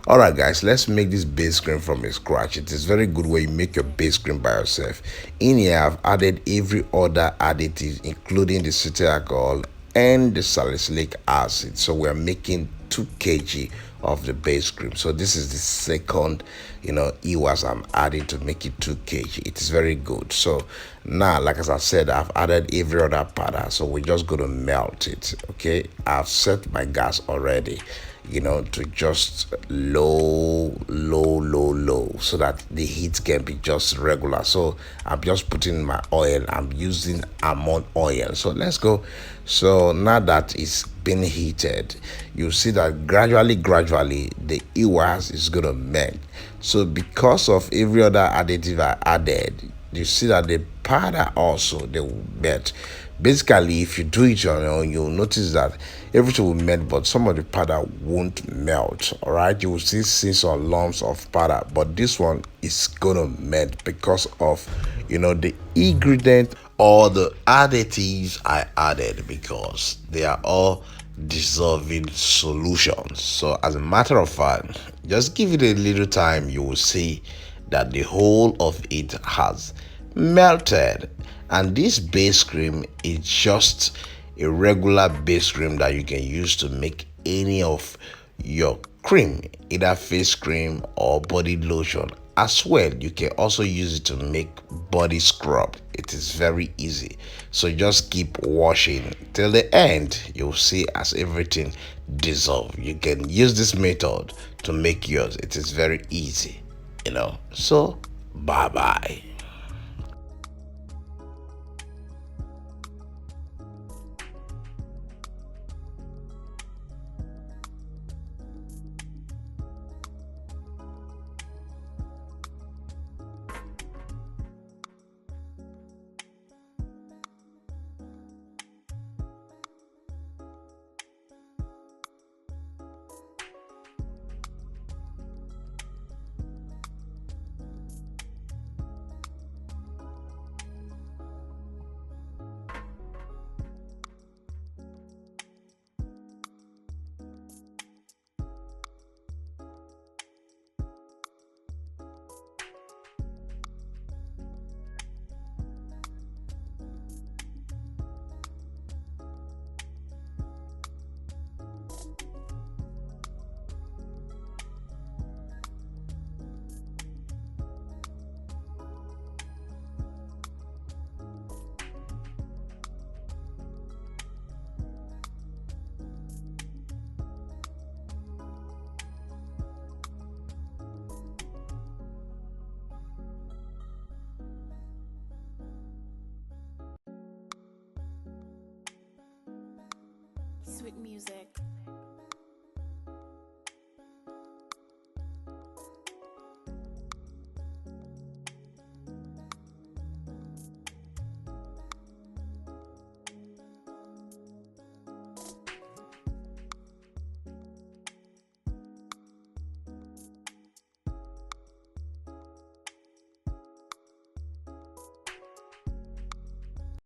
All right, guys, let's make this base cream from scratch. It is very good when you make your base cream by yourself. In here, I've added every other additive, including the cetyl alcohol and the salicylic acid. So we're making 2 kg of the base cream. So this is the second, Ewax I'm adding to make it 2 kg. It is very good. So now, like as I said, I've added every other powder. So we're just going to melt it. Okay, I've set my gas already, to just low, so that the heat can be just regular. So I'm just putting my oil. I'm using almond oil. So let's go. So now that it's been heated, you see that gradually the Ewax is gonna melt. So because of every other additive I added, you see that the powder also they will melt. Basically, if you do it on your own, you'll notice that everything will melt, but some of the powder won't melt. All right, you will still see some lumps of powder, but this one is gonna melt because of the ingredient or the additives I added, because they are all dissolving solutions. So as a matter of fact, just give it a little time, you will see that the whole of it has melted. And this base cream is just a regular base cream that you can use to make any of your cream, either face cream or body lotion. As well, you can also use it to make body scrub. It is very easy. So just keep washing till the end. You'll see as everything dissolve. You can use this method to make yours. It is very easy, So bye bye. Sweet music.